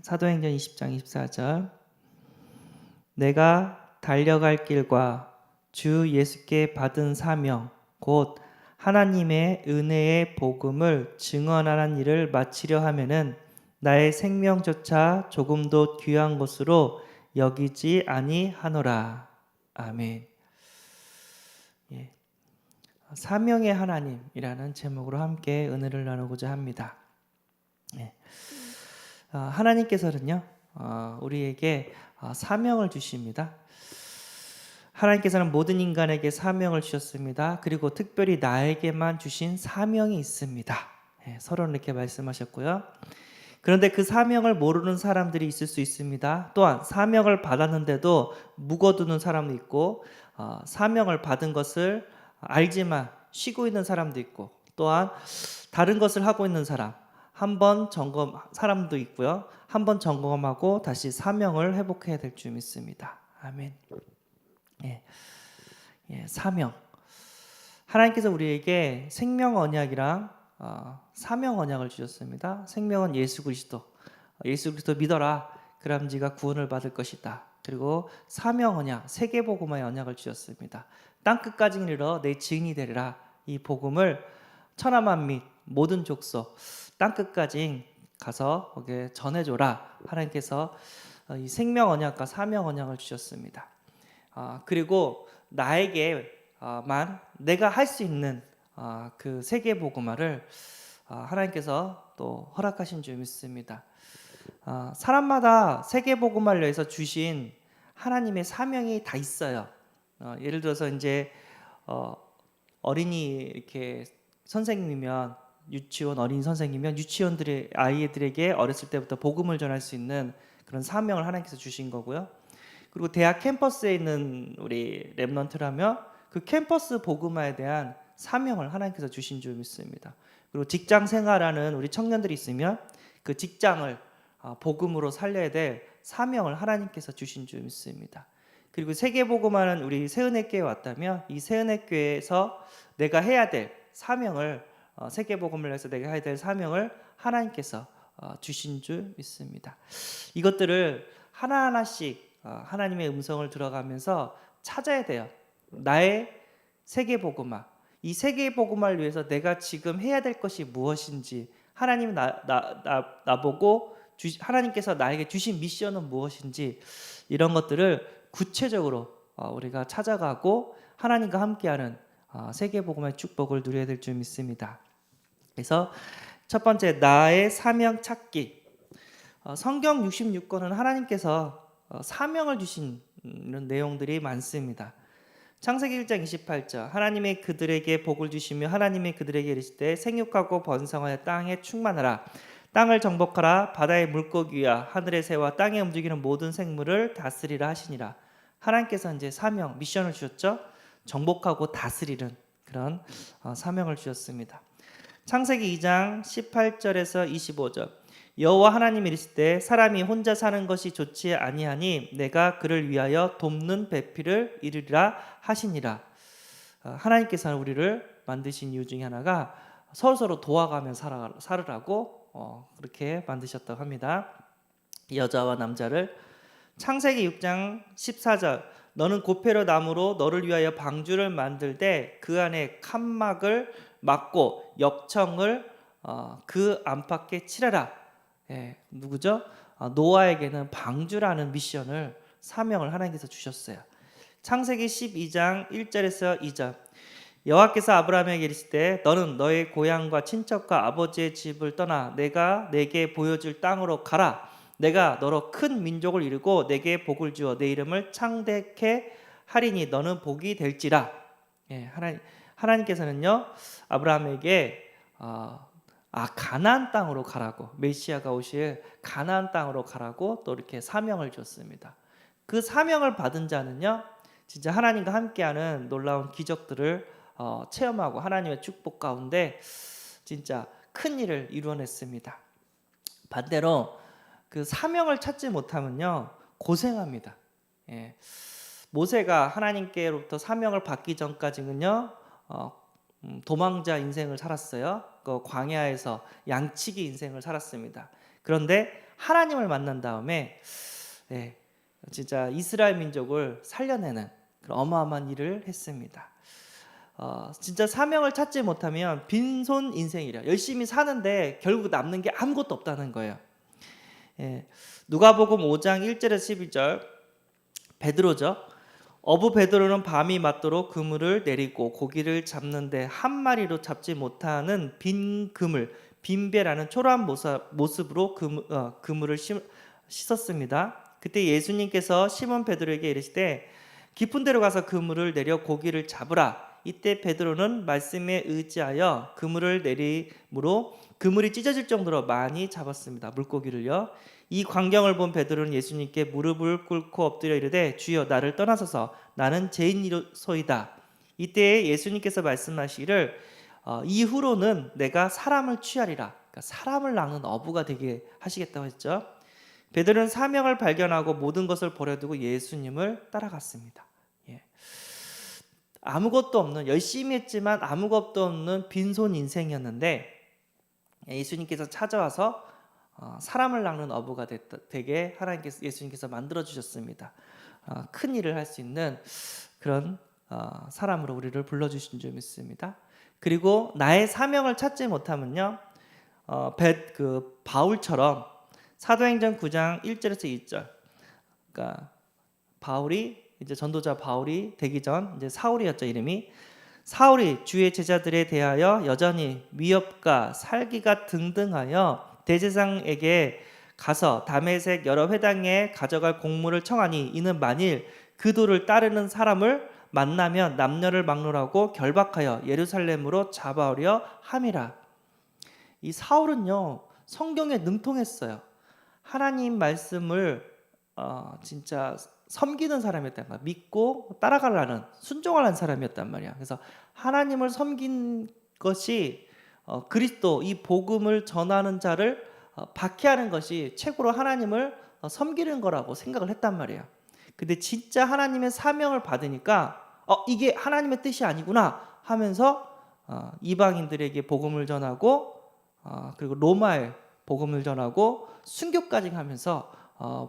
사도행전 20장 24절. 내가 달려갈 길과 주 예수께 받은 사명 곧 하나님의 은혜의 복음을 증언하는 일을 마치려 하면은 나의 생명조차 조금도 귀한 것으로 여기지 아니하노라. 아멘. 예. 사명의 하나님이라는 제목으로 함께 은혜를 나누고자 합니다. 예. 하나님께서는요, 우리에게 사명을 주십니다. 하나님께서는 모든 인간에게 사명을 주셨습니다. 그리고 특별히 나에게만 주신 사명이 있습니다. 서로 이렇게 말씀하셨고요. 그런데 그 사명을 모르는 사람들이 있을 수 있습니다. 또한 사명을 받았는데도 묵어두는 사람도 있고, 사명을 받은 것을 알지만 쉬고 있는 사람도 있고, 또한 다른 것을 하고 있는 사람도 있고요. 한번 점검하고 다시 사명을 회복해야 될 줄 믿습니다. 아멘. 사명. 하나님께서 우리에게 생명 언약이랑 사명 언약을 주셨습니다. 생명은 예수 그리스도. 예수 그리스도 믿어라. 그럼 네가 구원을 받을 것이다. 그리고 사명 언약, 세계복음의 언약을 주셨습니다. 땅 끝까지 이르러 내 증인이 되리라. 이 복음을 천하만민 모든 족속 땅 끝까지 가서 거기에 전해줘라. 하나님께서 이 생명 언약과 사명 언약을 주셨습니다. 그리고 나에게만 내가 할 수 있는 그 세계 복음화를 하나님께서 또 허락하신 줄 믿습니다. 사람마다 세계 복음화를 위해서 주신 하나님의 사명이 다 있어요. 예를 들어서 이제 어린이 이렇게 선생님이면 유치원 어린이 선생님이면 유치원들의 아이들에게 어렸을 때부터 복음을 전할 수 있는 그런 사명을 하나님께서 주신 거고요. 그리고 대학 캠퍼스에 있는 우리 렘넌트라면 그 캠퍼스 복음화에 대한 사명을 하나님께서 주신 줄 믿습니다. 그리고 직장 생활하는 우리 청년들이 있으면 그 직장을 복음으로 살려야 될 사명을 하나님께서 주신 줄 믿습니다. 그리고 세계 복음화는 우리 새은혜교회에 왔다면 이 새은혜교회에서 내가 해야 될 사명을 세계 복음을 위해서 내가 해야 될 사명을 하나님께서 주신 줄 믿습니다. 이것들을 하나하나씩 하나님의 음성을 들어가면서 찾아야 돼요. 나의 세계 복음화, 이 세계 복음화를 위해서 내가 지금 해야 될 것이 무엇인지, 하나님 나보고 하나님께서 나에게 주신 미션은 무엇인지, 이런 것들을 구체적으로 우리가 찾아가고 하나님과 함께하는 세계 복음의 축복을 누려야 될 줄 믿습니다. 그래서 첫 번째, 나의 사명 찾기. 성경 66권은 하나님께서 사명을 주신 이런 내용들이 많습니다. 창세기 1장 28절, 하나님이 그들에게 복을 주시며 하나님이 그들에게 이르시되 생육하고 번성하여 땅에 충만하라. 땅을 정복하라. 바다의 물고기와 하늘의 새와 땅에 움직이는 모든 생물을 다스리라 하시니라. 하나님께서 이제 사명, 미션을 주셨죠. 정복하고 다스리는 그런 사명을 주셨습니다. 창세기 2장 18절에서 25절, 여호와 하나님이 이르시되 사람이 혼자 사는 것이 좋지 아니하니 내가 그를 위하여 돕는 배필을 이루리라 하시니라. 하나님께서는 우리를 만드신 이유 중에 하나가 서로서로 도와가며 살으라고 그렇게 만드셨다고 합니다. 여자와 남자를. 창세기 6장 14절, 너는 고페로 나무로 너를 위하여 방주를 만들되 그 안에 칸막을 막고 역청을 그 안팎에 칠하라. 누구죠? 노아에게는 방주라는 미션을, 사명을 하나님께서 주셨어요. 창세기 12장 1절에서 2절, 여호와께서 아브라함에게 이르시되 너는 너의 고향과 친척과 아버지의 집을 떠나 내가 내게 보여줄 땅으로 가라. 내가 너로 큰 민족을 이루고 내게 복을 주어 내 이름을 창대케 하리니 너는 복이 될지라. 하나님께서는요 아브라함에게 가나안 땅으로 가라고, 메시아가 오실 가나안 땅으로 가라고 또 이렇게 사명을 줬습니다. 그 사명을 받은 자는요 진짜 하나님과 함께하는 놀라운 기적들을 체험하고 하나님의 축복 가운데 진짜 큰 일을 이루어냈습니다. 반대로 그 사명을 찾지 못하면요 고생합니다. 모세가 하나님께로부터 사명을 받기 전까지는요 도망자 인생을 살았어요. 그 광야에서 양치기 인생을 살았습니다. 그런데 하나님을 만난 다음에 진짜 이스라엘 민족을 살려내는 그런 어마어마한 일을 했습니다. 진짜 사명을 찾지 못하면 빈손 인생이라 열심히 사는데 결국 남는 게 아무것도 없다는 거예요. 누가복음 5장 1절에서 12절 베드로죠. 어부 베드로는 밤이 맞도록 그물을 내리고 고기를 잡는데 한 마리로 잡지 못하는 빈 그물, 빈배라는 초라한 모습으로 그물을 씻었습니다. 그때 예수님께서 시몬 베드로에게 이르시되 깊은 데로 가서 그물을 내려 고기를 잡으라. 이때 베드로는 말씀에 의지하여 그물을 내림으로 그물이 찢어질 정도로 많이 잡았습니다. 물고기를요. 이 광경을 본 베드로는 예수님께 무릎을 꿇고 엎드려 이르되 주여 나를 떠나소서 나는 죄인이소이다. 이때 예수님께서 말씀하시기를 이후로는 내가 사람을 취하리라. 그러니까 사람을 낚는 어부가 되게 하시겠다고 했죠. 베드로는 사명을 발견하고 모든 것을 버려두고 예수님을 따라갔습니다. 아무것도 없는, 열심히 했지만 아무것도 없는 빈손 인생이었는데 예수님께서 찾아와서 사람을 낚는 어부가 되게 예수님께서 만들어 주셨습니다. 큰 일을 할 수 있는 그런 사람으로 우리를 불러주신 줄 믿습니다. 그리고 나의 사명을 찾지 못하면요, 바울처럼 사도행전 9장 1절에서 2절, 그러니까 이제 전도자 바울이 되기 전 이제 사울이었죠, 이름이. 사울이 주의 제자들에 대하여 여전히 위협과 살기가 등등하여 대제사장에게 가서 다메섹 여러 회당에 가져갈 공물을 청하니 이는 만일 그 도를 따르는 사람을 만나면 남녀를 막론하고 결박하여 예루살렘으로 잡아오려 함이라. 이 사울은요, 성경에 능통했어요. 하나님 말씀을 진짜 섬기는 사람이었단 말이야. 믿고 따라가려는, 순종하는 사람이었단 말이야. 그래서 하나님을 섬긴 것이 그리스도, 이 복음을 전하는 자를 박해하는 것이 최고로 하나님을 섬기는 거라고 생각을 했단 말이야. 근데 진짜 하나님의 사명을 받으니까 이게 하나님의 뜻이 아니구나 하면서 이방인들에게 복음을 전하고 그리고 로마에 복음을 전하고 순교까지 하면서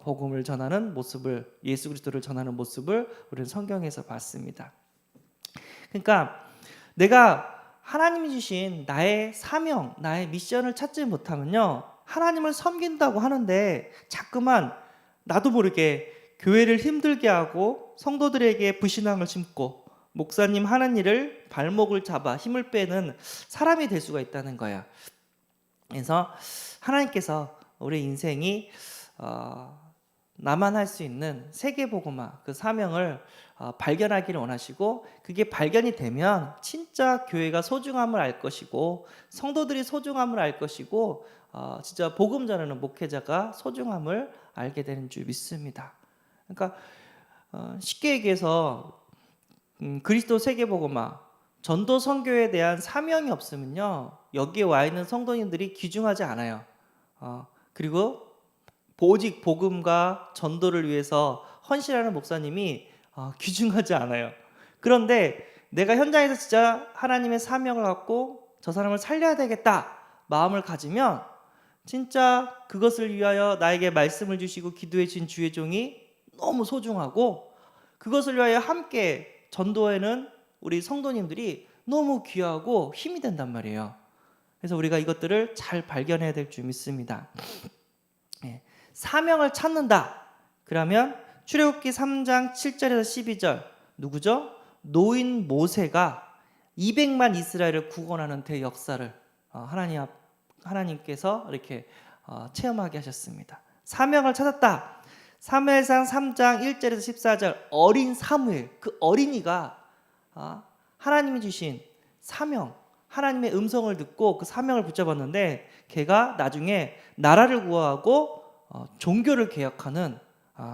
복음을 전하는 모습을, 예수 그리스도를 전하는 모습을 우리는 성경에서 봤습니다. 그러니까 내가 하나님이 주신 나의 사명, 나의 미션을 찾지 못하면요, 하나님을 섬긴다고 하는데 자꾸만 나도 모르게 교회를 힘들게 하고 성도들에게 불신앙을 심고 목사님 하는 일을 발목을 잡아 힘을 빼는 사람이 될 수가 있다는 거야. 그래서 하나님께서 우리 인생이 나만 할 수 있는 세계복음화 그 사명을 발견하기를 원하시고, 그게 발견이 되면 진짜 교회가 소중함을 알 것이고 성도들이 소중함을 알 것이고 진짜 복음 전하는 목회자가 소중함을 알게 되는 줄 믿습니다. 그러니까 쉽게 얘기해서 그리스도 세계복음화 전도 선교에 대한 사명이 없으면요, 여기에 와 있는 성도님들이 귀중하지 않아요. 그리고 오직 복음과 전도를 위해서 헌신하는 목사님이 귀중하지 않아요. 그런데 내가 현장에서 진짜 하나님의 사명을 갖고 저 사람을 살려야 되겠다 마음을 가지면 진짜 그것을 위하여 나에게 말씀을 주시고 기도해 주신 주의 종이 너무 소중하고, 그것을 위하여 함께 전도에는 우리 성도님들이 너무 귀하고 힘이 된단 말이에요. 그래서 우리가 이것들을 잘 발견해야 될 줄 믿습니다. 사명을 찾는다. 그러면 출애굽기 3장 7절에서 12절 누구죠? 노인 모세가 200만 이스라엘을 구원하는 대역사를 하나님께서 이렇게 체험하게 하셨습니다. 사명을 찾았다. 사무엘상 3장 1절에서 14절 어린 사무엘, 그 어린이가 하나님이 주신 사명, 하나님의 음성을 듣고 그 사명을 붙잡았는데 걔가 나중에 나라를 구하고 종교를 개혁하는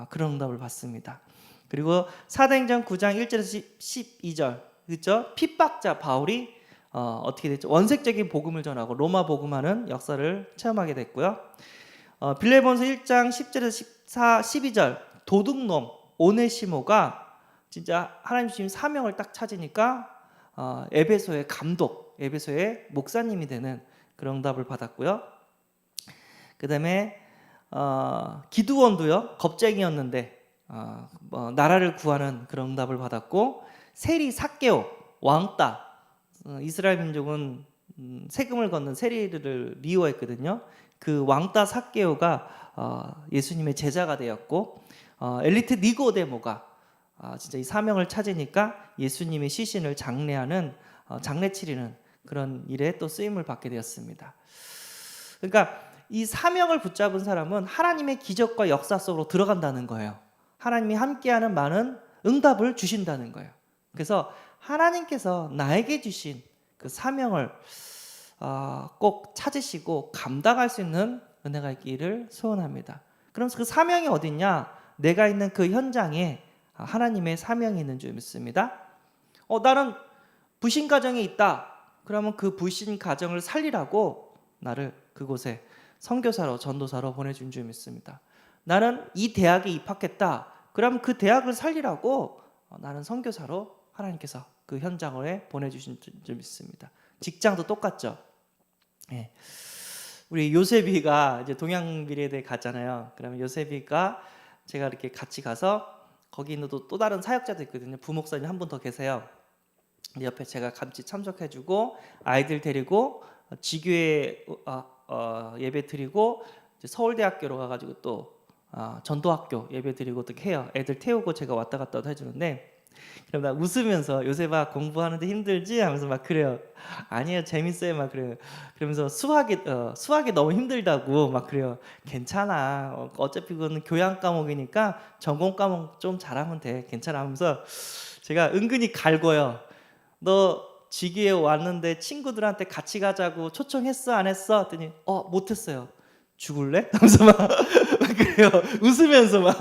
그런 응답을 받습니다. 그리고 사도행전 9장 1절에서 12절 그렇죠? 핍박자 바울이 어떻게 됐죠? 원색적인 복음을 전하고 로마 복음하는 역사를 체험하게 됐고요. 빌레몬서 1장 10절에서 12절 도둑놈 오네시모가 진짜 하나님 주신 사명을 딱 찾으니까 에베소의 감독, 에베소의 목사님이 되는 그런 응답을 받았고요. 그 다음에 기드온도요 겁쟁이였는데 나라를 구하는 그런 응답을 받았고, 세리 삭개오 왕따, 이스라엘 민족은 세금을 걷는 세리들을 미워했거든요. 그 왕따 삭개오가 예수님의 제자가 되었고, 엘리트 니고데모가 진짜 이 사명을 찾으니까 예수님의 시신을 장례하는 장례 치르는 그런 일에 또 쓰임을 받게 되었습니다. 그러니까 이 사명을 붙잡은 사람은 하나님의 기적과 역사 속으로 들어간다는 거예요. 하나님이 함께하는 많은 응답을 주신다는 거예요. 그래서 하나님께서 나에게 주신 그 사명을 꼭 찾으시고 감당할 수 있는 은혜가 있기를 소원합니다. 그럼 그 사명이 어딨냐? 내가 있는 그 현장에 하나님의 사명이 있는 줄 믿습니다. 나는 부신 가정에 있다. 그러면 그 부신 가정을 살리라고 나를 그곳에 선교사로 전도사로 보내준 줄 믿습니다. 나는 이 대학에 입학했다. 그러면 그 대학을 살리라고 나는 선교사로 하나님께서 그 현장에 보내주신 줄 믿습니다. 직장도 똑같죠. 예. 우리 요셉이가 이제 동양미래대 갔잖아요. 그러면 요셉이가 제가 이렇게 같이 가서 거기 있는 또 다른 사역자도 있거든요. 부목사님 한 분 더 계세요. 옆에 제가 같이 참석해주고 아이들 데리고 지교회 예배 드리고 서울대학교로 가가지고 또 전도학교 예배 드리고 어떻게 해요. 애들 태우고 제가 왔다 갔다 해주는데, 그럼 나 웃으면서 요셉아 공부하는데 힘들지? 하면서 막 그래요. 아니에요 재밌어요 막 그래요. 그러면서 수학이 너무 힘들다고 막 그래요. 괜찮아 어차피 그거는 교양 과목이니까 전공 과목 좀 잘하면 돼 괜찮아 하면서 제가 은근히 갈고요. 너 지기에 왔는데 친구들한테 같이 가자고 초청했어 안 했어? 했더니 못했어요. 죽을래? 하면서 막 그래요. 웃으면서 막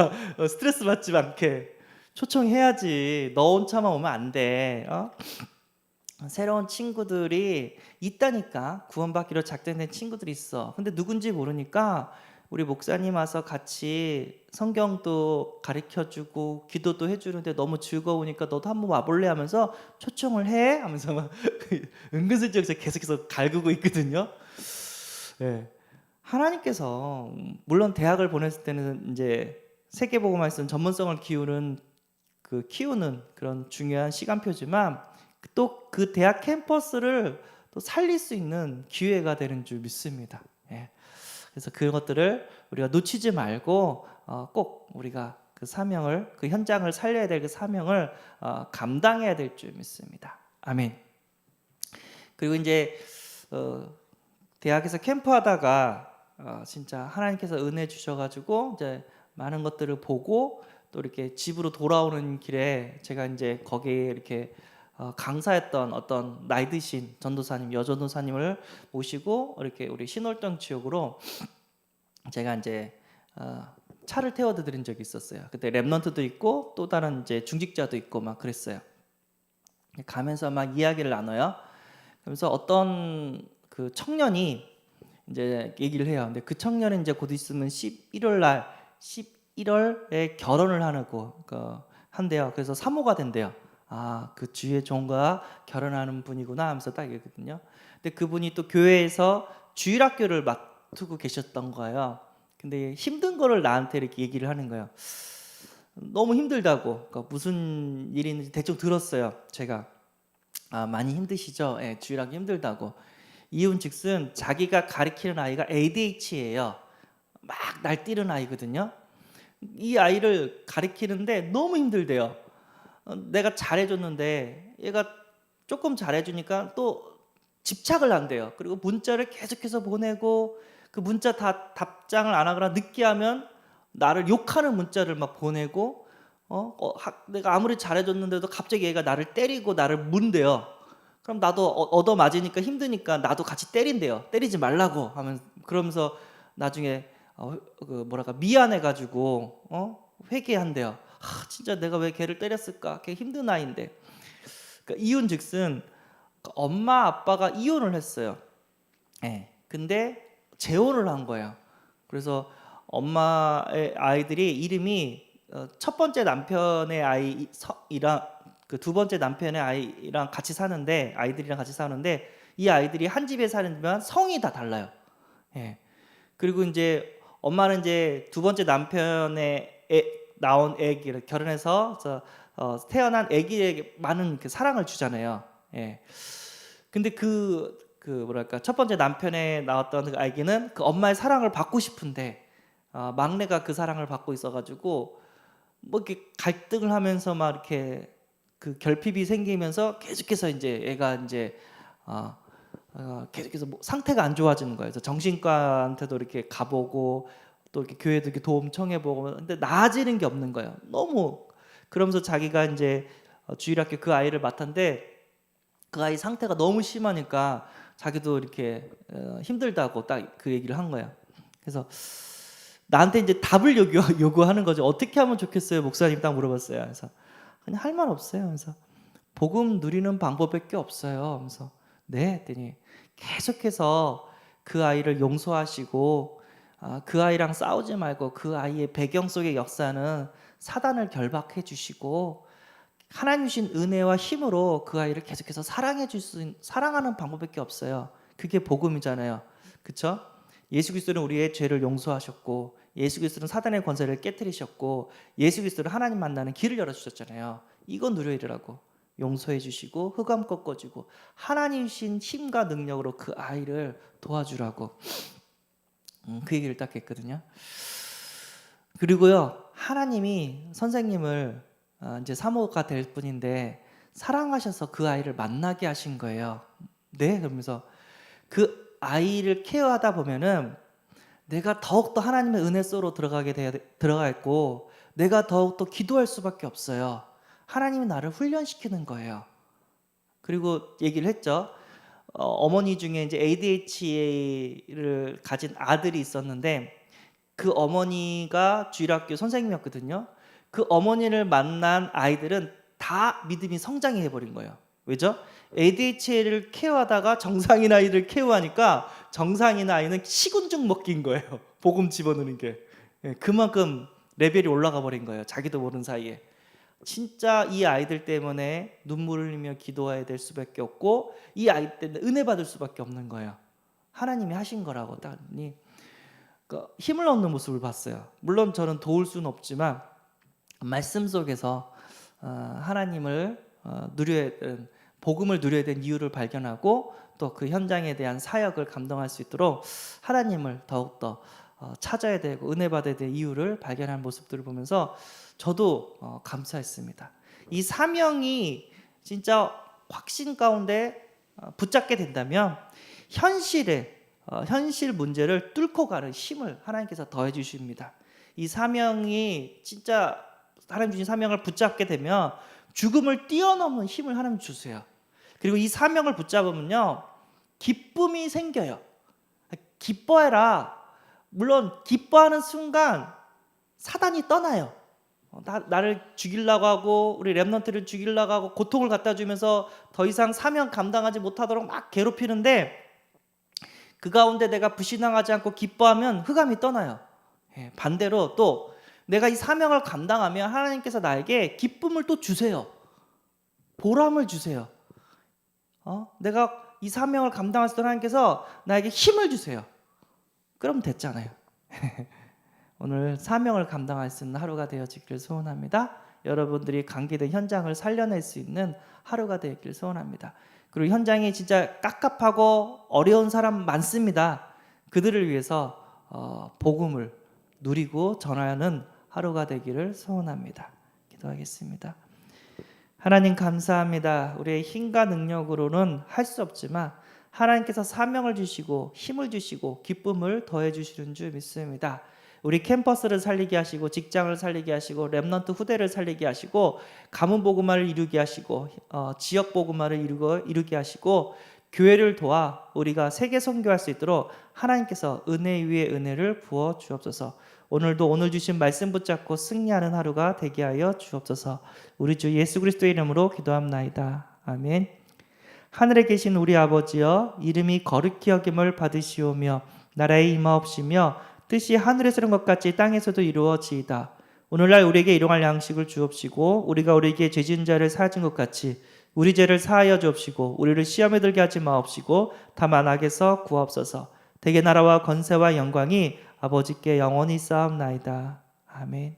스트레스 받지 않게 초청해야지. 너 혼자만 오면 안 돼. 새로운 친구들이 있다니까. 구원받기로 작정된 친구들이 있어. 근데 누군지 모르니까 우리 목사님 와서 같이 성경도 가르쳐주고 기도도 해주는데 너무 즐거우니까 너도 한번 와볼래 하면서 초청을 해 하면서 막 은근슬쩍 계속해서 갈구고 있거든요. 네. 하나님께서 물론 대학을 보냈을 때는 이제 세계복음 말씀 전문성을 키우는 그런 중요한 시간표지만 또 그 대학 캠퍼스를 또 살릴 수 있는 기회가 되는 줄 믿습니다. 예. 그래서 그것들을 우리가 놓치지 말고 꼭 우리가 그 사명을, 그 현장을 살려야 될 그 사명을 감당해야 될 줄 믿습니다. 아멘. 그리고 이제 대학에서 캠프하다가 진짜 하나님께서 은혜 주셔가지고 이제 많은 것들을 보고 또 이렇게 집으로 돌아오는 길에 제가 이제 거기에 이렇게 강사했던 어떤 나이 드신 전도사님, 여전도사님을 모시고 이렇게 우리 신월동 지역으로 제가 이제 차를 태워드 드린 적이 있었어요. 그때 랩런트도 있고 또 다른 이제 중직자도 있고 막 그랬어요. 가면서 막 이야기를 나눠요. 그러면서 어떤 그 청년이 이제 얘기를 해요. 근데 그 청년은 이제 곧 있으면 11월에 결혼을 하고 한대요. 그래서 사모가 된대요. 그 주의 종과 결혼하는 분이구나 하면서 딱 얘기거든요. 근데 그분이 또 교회에서 주일학교를 맡고 계셨던 거예요. 근데 힘든 거를 나한테 이렇게 얘기를 하는 거예요. 너무 힘들다고. 그러니까 무슨 일이 있는지 대충 들었어요. 제가 많이 힘드시죠? 예, 주일학교 힘들다고. 이윤즉슨 자기가 가르치는 아이가 ADH예요. 막 날뛰는 아이거든요. 이 아이를 가르치는데 너무 힘들대요. 내가 잘해줬는데 얘가 조금 잘해주니까 또 집착을 한대요. 그리고 문자를 계속해서 보내고 그 문자 다 답장을 안 하거나 늦게 하면 나를 욕하는 문자를 막 보내고 내가 아무리 잘해줬는데도 갑자기 얘가 나를 때리고 나를 문대요. 그럼 나도 얻어맞으니까 힘드니까 나도 같이 때린대요. 때리지 말라고 하면 그러면서 나중에 미안해가지고 회개한대요. 진짜 내가 왜 걔를 때렸을까? 걔 힘든 아이인데. 그러니까 이혼즉슨 엄마 아빠가 이혼을 했어요. 네. 근데 재혼을 한 거예요. 그래서 엄마의 아이들이 이름이 첫 번째 남편의 아이랑 그 두 번째 남편의 아이랑 같이 사는데 아이들이랑 같이 사는데 이 아이들이 한 집에 사는지만 성이 다 달라요. 예. 그리고 이제 엄마는 이제 두 번째 남편의 나온 아기를 결혼해서 태어난 아기에게 많은 그 사랑을 주잖아요. 예. 근데 뭐랄까 첫 번째 남편에 나왔던 그 아기는 그 엄마의 사랑을 받고 싶은데 막내가 그 사랑을 받고 있어가지고 뭐 이렇게 갈등을 하면서 막 이렇게 그 결핍이 생기면서 계속해서 이제 애가 이제 계속해서 뭐 상태가 안 좋아지는 거예요. 그래서 정신과한테도 이렇게 가보고 또 이렇게 교회도 이렇게 도움 청해보고 근데 나아지는 게 없는 거예요. 너무 그러면서 자기가 이제 주일학교 그 아이를 맡았는데 그 아이 상태가 너무 심하니까 자기도 이렇게 힘들다고 딱 그 얘기를 한 거예요. 그래서 나한테 이제 답을 요구하는 거죠. 어떻게 하면 좋겠어요, 목사님? 딱 물어봤어요. 그래서 그냥 할 말 없어요. 그래서 복음 누리는 방법밖에 없어요. 그래서 네 했더니 계속해서 그 아이를 용서하시고 그 아이랑 싸우지 말고 그 아이의 배경 속의 역사는 사단을 결박해 주시고 하나님 주신 은혜와 힘으로 그 아이를 계속해서 사랑하는 방법밖에 없어요. 그게 복음이잖아요. 그렇죠? 예수 그리스도는 우리의 죄를 용서하셨고 예수 그리스도는 사단의 권세를 깨뜨리셨고 예수 그리스도는 하나님 만나는 길을 열어주셨잖아요. 이거 누려야 되라고. 용서해 주시고 흑암 꺾어주고 하나님 신 힘과 능력으로 그 아이를 도와주라고 그 얘기를 딱 했거든요. 그리고요 하나님이 선생님을 이제 사모가 될 분인데 사랑하셔서 그 아이를 만나게 하신 거예요. 네 그러면서 그 아이를 케어하다 보면은 내가 더욱더 하나님의 은혜 속으로 들어가 있고 내가 더욱더 기도할 수밖에 없어요. 하나님이 나를 훈련시키는 거예요. 그리고 얘기를 했죠. 어머니 중에 이제 ADHD를 가진 아들이 있었는데 그 어머니가 주일학교 선생님이었거든요. 그 어머니를 만난 아이들은 다 믿음이 성장해 버린 거예요. 왜죠? ADHD를 케어하다가 정상인 아이를 케어하니까 정상인 아이는 식은죽 먹기인 거예요. 복음 집어넣는 게. 그만큼 레벨이 올라가 버린 거예요. 자기도 모르는 사이에. 진짜 이 아이들 때문에 눈물을 흘리며 기도해야 될 수밖에 없고 이 아이 때문에 은혜 받을 수밖에 없는 거예요. 하나님이 하신 거라고 딱 힘을 얻는 모습을 봤어요. 물론 저는 도울 수는 없지만 말씀 속에서 하나님을 누려야 되는 복음을 누려야 되는 이유를 발견하고 또 그 현장에 대한 사역을 감당할 수 있도록 하나님을 더욱더 찾아야 되고 은혜 받아야 될 이유를 발견한 모습들을 보면서 저도 감사했습니다. 이 사명이 진짜 확신 가운데 붙잡게 된다면 현실 문제를 뚫고 가는 힘을 하나님께서 더해 주십니다. 이 사명이 진짜 하나님 주신 사명을 붙잡게 되면 죽음을 뛰어넘는 힘을 하나님 주세요. 그리고 이 사명을 붙잡으면요 기쁨이 생겨요. 기뻐해라. 물론 기뻐하는 순간 사단이 떠나요. 나를 죽이려고 하고 우리 렘넌트를 죽이려고 하고 고통을 갖다 주면서 더 이상 사명 감당하지 못하도록 막 괴롭히는데 그 가운데 내가 불신앙하지 않고 기뻐하면 흑암이 떠나요. 반대로 또 내가 이 사명을 감당하면 하나님께서 나에게 기쁨을 또 주세요. 보람을 주세요. 내가 이 사명을 감당할 수 있도록 하나님께서 나에게 힘을 주세요. 그럼 됐잖아요. 오늘 사명을 감당할 수 있는 하루가 되어지기를 소원합니다. 여러분들이 관계된 현장을 살려낼 수 있는 하루가 되기를 소원합니다. 그리고 현장이 진짜 깝깝하고 어려운 사람 많습니다. 그들을 위해서 복음을 누리고 전하는 하루가 되기를 소원합니다. 기도하겠습니다. 하나님 감사합니다. 우리의 힘과 능력으로는 할 수 없지만 하나님께서 사명을 주시고 힘을 주시고 기쁨을 더해 주시는 줄 믿습니다. 우리 캠퍼스를 살리게 하시고 직장을 살리게 하시고 렘넌트 후대를 살리게 하시고 가문 복음화를 이루게 하시고 지역 복음화를 이루게 하시고 교회를 도와 우리가 세계 선교할 수 있도록 하나님께서 은혜 위에 은혜를 부어 주옵소서. 오늘도 오늘 주신 말씀 붙잡고 승리하는 하루가 되게 하여 주옵소서. 우리 주 예수 그리스도의 이름으로 기도합나이다. 아멘. 하늘에 계신 우리 아버지여, 이름이 거룩히 여김을 받으시오며 나라의 임하옵시며 뜻이 하늘에서 이룬 것 같이 땅에서도 이루어지이다. 오늘날 우리에게 일용할 양식을 주옵시고 우리가 우리에게 죄 지은 자를 사하진 것 같이 우리 죄를 사하여 주옵시고 우리를 시험에 들게 하지 마옵시고 다만 악에서 구하옵소서. 대개 나라와 권세와 영광이 아버지께 영원히 쌓옵나이다. 아멘.